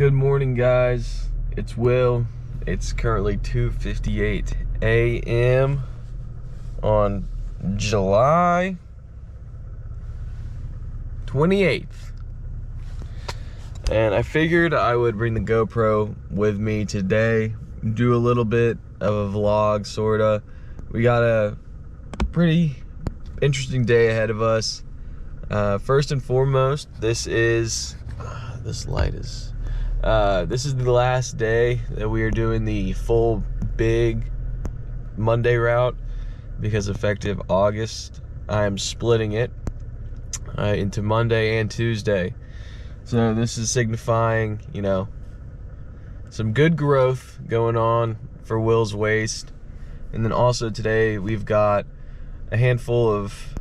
Good morning, guys. It's Will. It's currently 2:58 a.m. on July 28th. And I figured I would bring the GoPro with me today, do a little bit of a vlog, sorta. We got a pretty interesting day ahead of us. First and foremost, this is the last day that we are doing the full big Monday route, because effective August, I am splitting it into Monday and Tuesday. So this is signifying, you know, some good growth going on for Will's Waste. And then also today we've got a handful of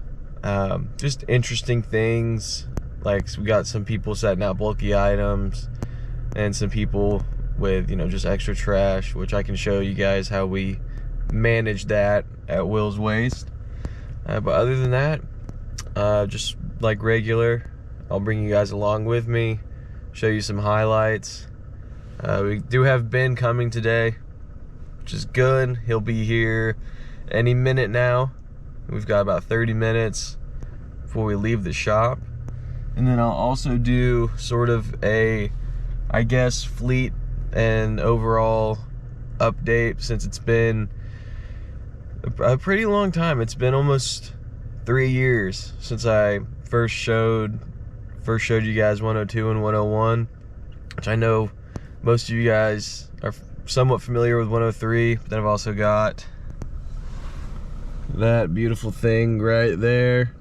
just interesting things. Like, we got some people setting out bulky items and some people with, you know, just extra trash, which I can show you guys how we manage that at Will's Waste. But other than that, just like regular, I'll bring you guys along with me, show you some highlights. We do have Ben coming today, which is good. He'll be here any minute now. We've got about 30 minutes before we leave the shop. And then I'll also do sort of a, I guess, fleet and overall update, since it's been a pretty long time. It's been almost 3 years since I first showed you guys 102 and 101, which I know most of you guys are somewhat familiar with 103, but then I've also got that beautiful thing right there.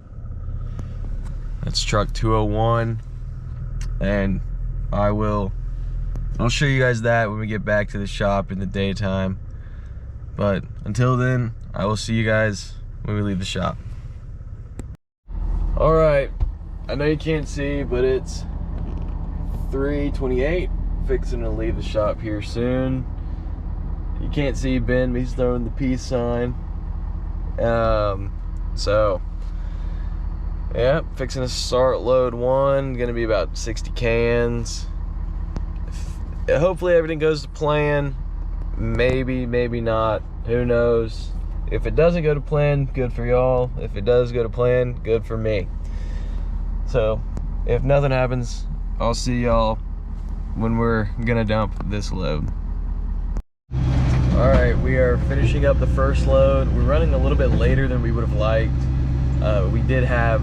That's truck 201, and I'll show you guys that when we get back to the shop in the daytime. But until then, I will see you guys when we leave the shop. All right, I know you can't see, but it's 3:28, fixing to leave the shop here soon. You can't see Ben, but he's throwing the peace sign. So yeah, fixing to start load one, gonna be about 60 cans. Hopefully everything goes to plan. Maybe not, who knows. If it doesn't go to plan, good for y'all. If it does go to plan, good for me. So if nothing happens, I'll see y'all when we're gonna dump this load. All right, we are finishing up the first load. We're running a little bit later than we would have liked. We did have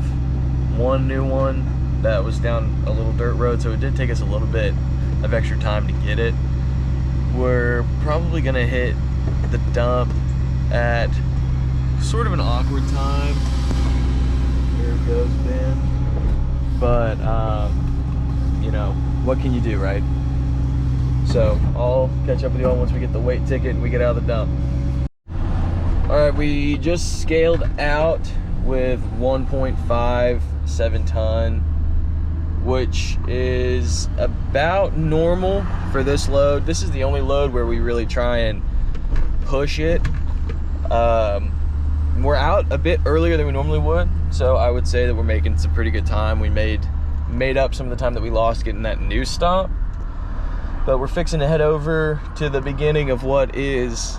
one new one that was down a little dirt road, so it did take us a little bit of extra time to get it. We're probably gonna hit the dump at sort of an awkward time. There it goes, Ben. But you know, what can you do, right? So I'll catch up with you all once we get the weight ticket and we get out of the dump. All right, we just scaled out with 1.57 ton, which is about normal for this load. This is the only load where we really try and push it. We're out a bit earlier than we normally would, so I would say that we're making some pretty good time. We made up some of the time that we lost getting that new stop, but we're fixing to head over to the beginning of what is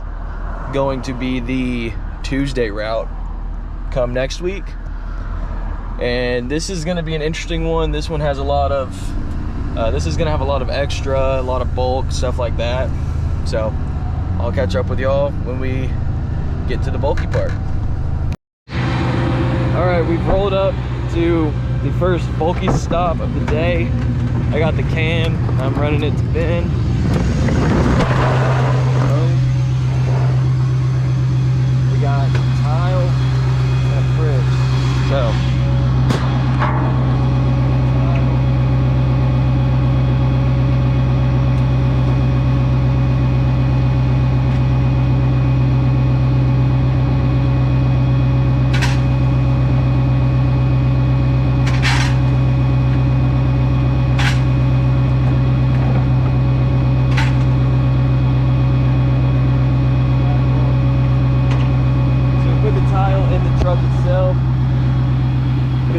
going to be the Tuesday route come next week. And this is going to be an interesting one. This one has a lot of this is going to have a lot of extra, a lot of bulk, stuff like that. So I'll catch up with y'all when we get to the bulky part. All right, we've rolled up to the first bulky stop of the day. I got the can, I'm running it to Ben. We got tile and a fridge. So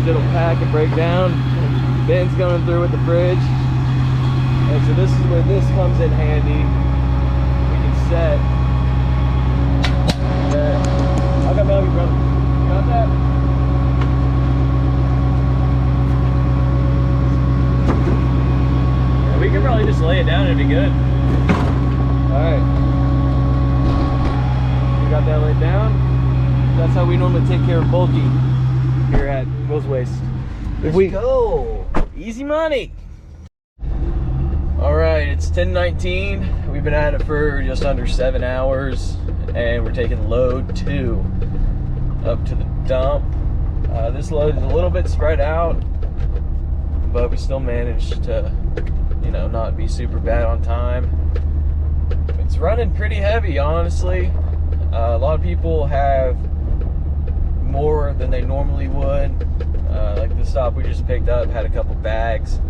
it'll pack and break down. Ben's going through with the fridge. And so this is where this comes in handy. We can set that. How come help you, brother? Got that? Yeah, we can probably just lay it down and it'd be good. Alright. We got that laid down. That's how we normally take care of bulky here at Will's Waste. Let's go. Easy money. All right, it's 10:19. We've been at it for just under 7 hours, and we're taking load 2 up to the dump. This load is a little bit spread out, but we still managed to, you know, not be super bad on time. It's running pretty heavy, honestly. A lot of people have more than they normally would. Like the stop we just picked up had a couple bags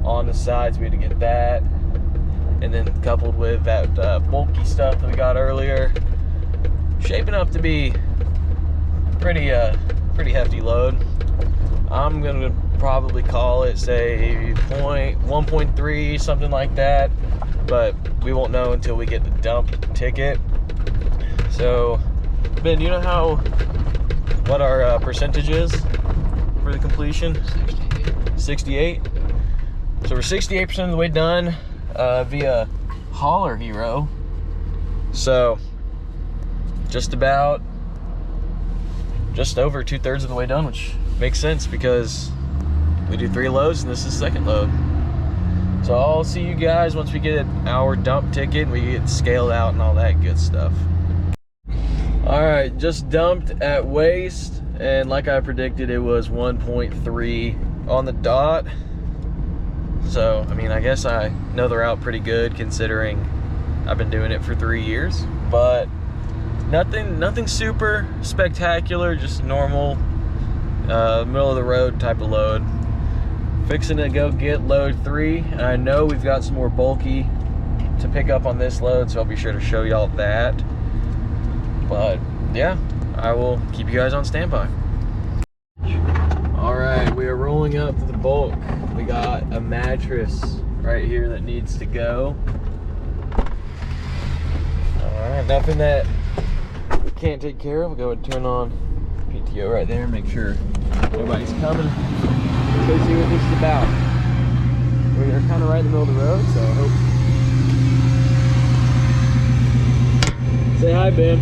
on the sides. We had to get that, and then coupled with that bulky stuff that we got earlier, shaping up to be pretty hefty load. I'm gonna probably call it, say 1.3, something like that, but we won't know until we get the dump ticket. So Ben, you know what our percentage is for the completion? 68. So we're 68% of the way done via Hauler Hero. So just over 2/3 of the way done, which makes sense because we do 3 loads and this is the second load. So I'll see you guys once we get our dump ticket and we get scaled out and all that good stuff. All right, just dumped at Waste, and like I predicted, it was 1.3 on the dot. So, I mean, I guess I know the route pretty good considering I've been doing it for 3 years, but nothing super spectacular, just normal, middle of the road type of load. Fixing to go get load 3, and I know we've got some more bulky to pick up on this load, so I'll be sure to show y'all that. But yeah, I will keep you guys on standby. All right, we are rolling up to the bulk. We got a mattress right here that needs to go. All right, nothing that we can't take care of. We'll go and turn on PTO right there, make sure nobody's coming. Let's see what this is about. We're kind of right in the middle of the road, so I hope. Say hi, Ben.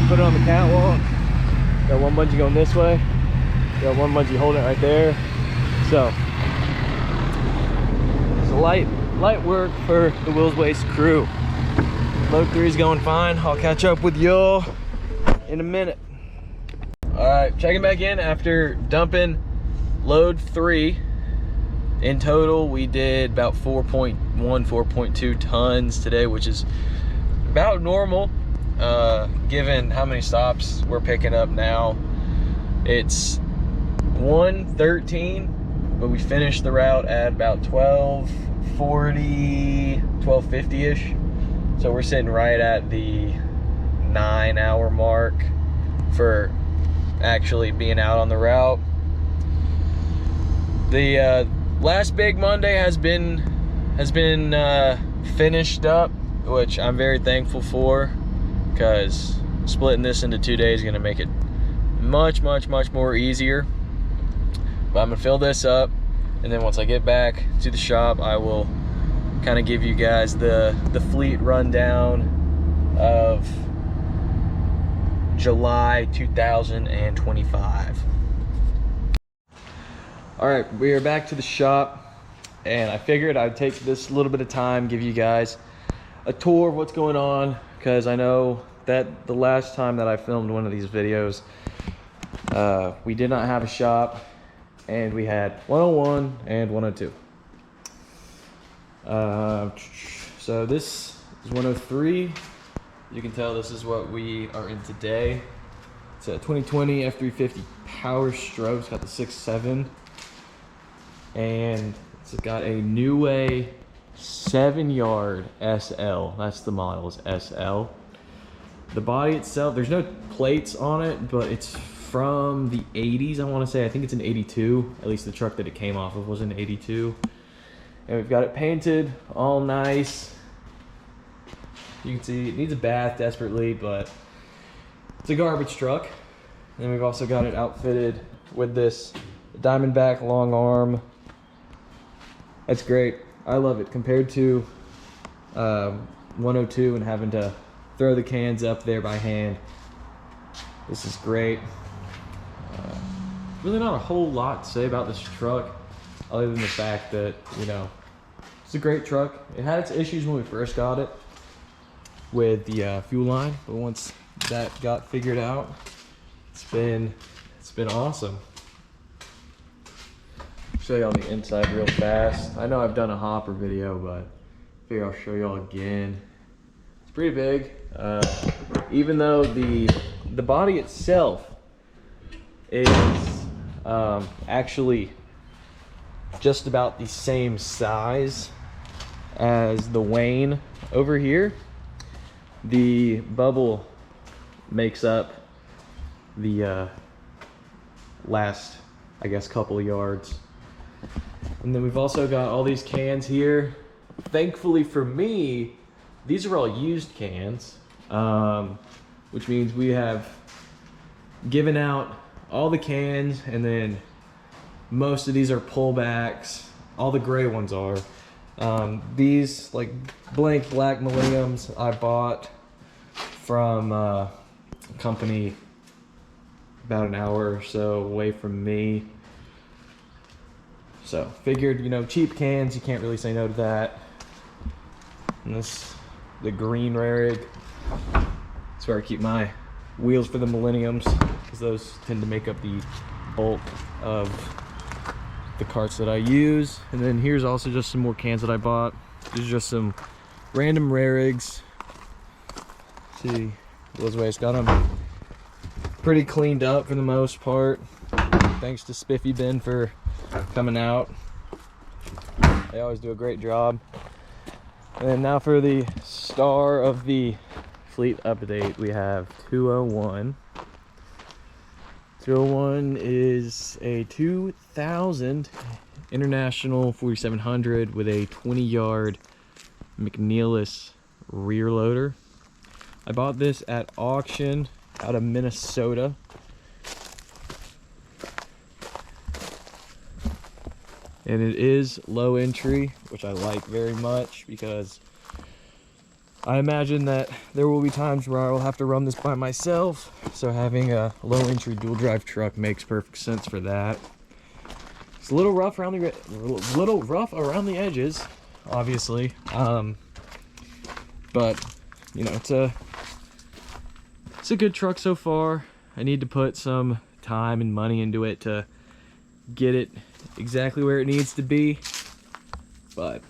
Put it on the catwalk. Got one bungee going this way. Got one bungee holding it right there. So it's light work for the Will's Waste crew. Load 3 is going fine. I'll catch up with y'all in a minute. All right, checking back in after dumping load 3. In total, we did about 4.1, 4.2 tons today, which is about normal. Given how many stops we're picking up now. It's 1:13, but we finished the route at about 12:40, 12:50-ish. So we're sitting right at the 9-hour mark for actually being out on the route. The last big Monday has been finished up, which I'm very thankful for, because splitting this into 2 days is going to make it much more easier. But I'm gonna fill this up, and then once I get back to the shop, I will kind of give you guys the fleet rundown of July 2025. All right, we are back to the shop, and I figured I'd take this little bit of time, give you guys a tour of what's going on, because I know that the last time that I filmed one of these videos, we did not have a shop, and we had 101 and 102. So this is 103. You can tell this is what we are in today. It's a 2020 F350 Power Stroke. It's got the 6.7, and it's got a New Way 7-yard SL. That's the model, is SL. The body itself, there's no plates on it, but it's from the 80s, I want to say. I think it's an 82. At least the truck that it came off of was an 82. And we've got it painted all nice. You can see it needs a bath desperately, but it's a garbage truck. And then we've also got it outfitted with this Diamondback long arm. That's great. I love it compared to 102 and having to throw the cans up there by hand. This is great. Really not a whole lot to say about this truck other than the fact that, you know, it's a great truck. It had its issues when we first got it with the fuel line, but once that got figured out, it's been awesome. Show you on the inside real fast. I know I've done a hopper video, but I figure I'll show y'all again. It's pretty big. Even though the body itself is actually just about the same size as the Wayne over here, the bubble makes up the last, I guess, couple of yards. And then we've also got all these cans here. Thankfully for me, these are all used cans, which means we have given out all the cans, and then most of these are pullbacks. All the gray ones are. These like blank black Millenniums I bought from a company about an hour or so away from me. So figured, you know, cheap cans, you can't really say no to that. And this, the green Rarig. That's where I keep my wheels for the Millenniums, because those tend to make up the bulk of the carts that I use. And then here's also just some more cans that I bought. These are just some random Rarigs. See, those ways, got them pretty cleaned up for the most part. Thanks to Spiffy Ben for coming out. They always do a great job. And then now for the star of the fleet update, we have 201. 201 is a 2000 International 4700 with a 20-yard McNeilus rear loader. I bought this at auction out of Minnesota. And it is low entry, which I like very much, because I imagine that there will be times where I will have to run this by myself. So having a low entry dual drive truck makes perfect sense for that. It's a little rough around the edges, obviously. But you know, it's a good truck so far. I need to put some time and money into it to get it exactly where it needs to be, but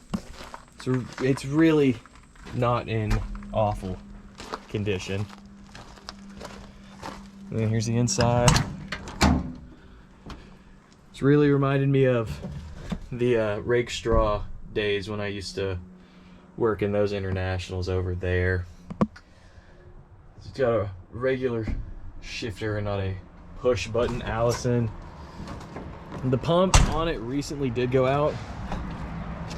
it's really not in awful condition. And then here's the inside. It's really reminded me of the rake straw days when I used to work in those internationals over there. got a regular shifter and not a push button Allison. The pump on it recently did go out.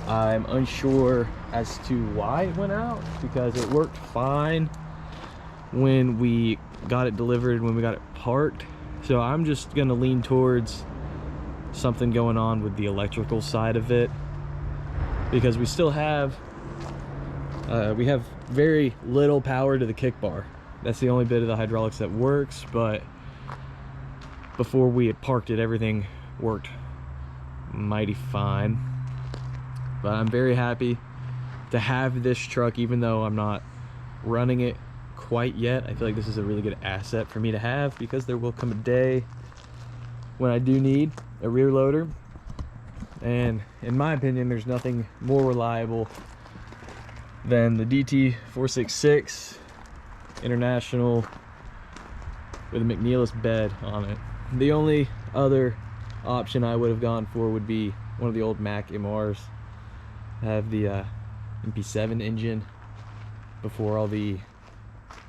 I'm unsure as to why it went out, because it worked fine when we got it delivered, when we got it parked. So I'm just gonna lean towards something going on with the electrical side of it, because we still have we have very little power to the kick bar. That's the only bit of the hydraulics that works, but before we had parked it, everything worked mighty fine. But I'm very happy to have this truck, even though I'm not running it quite yet. I feel like this is a really good asset for me to have, because there will come a day when I do need a rear loader. And in my opinion, there's nothing more reliable than the DT466 International with a McNeilus bed on it. The only other option I would have gone for would be one of the old Mack MRs. Have the MP7 engine before all the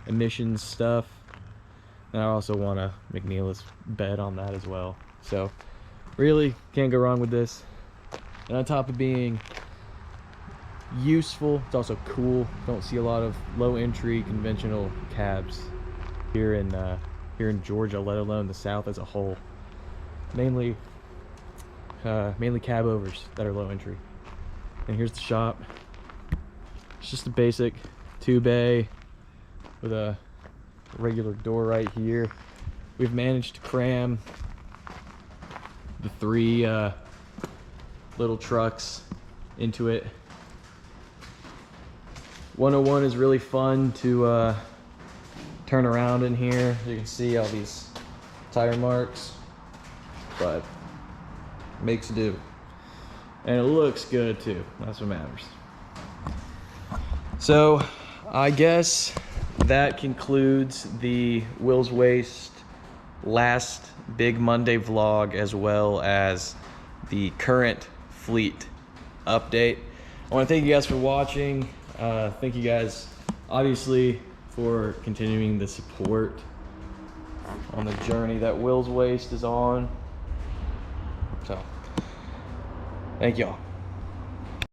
emissions stuff, and I also want a McNeilus bed on that as well. So really can't go wrong with this. And on top of being useful, it's also cool. Don't see a lot of low entry conventional cabs here in Georgia, let alone the South as a whole. Mainly cab overs that are low entry. And here's the shop. It's just a basic 2-bay with a regular door right here. We've managed to cram the 3 little trucks into it. 101 is really fun to turn around in here. You can see all these tire marks, but makes do. And it looks good too. That's what matters. So I guess that concludes the Will's Waste last big Monday vlog, as well as the current fleet update. I want to thank you guys for watching. Thank you guys obviously for continuing the support on the journey that Will's Waste is on. So thank y'all.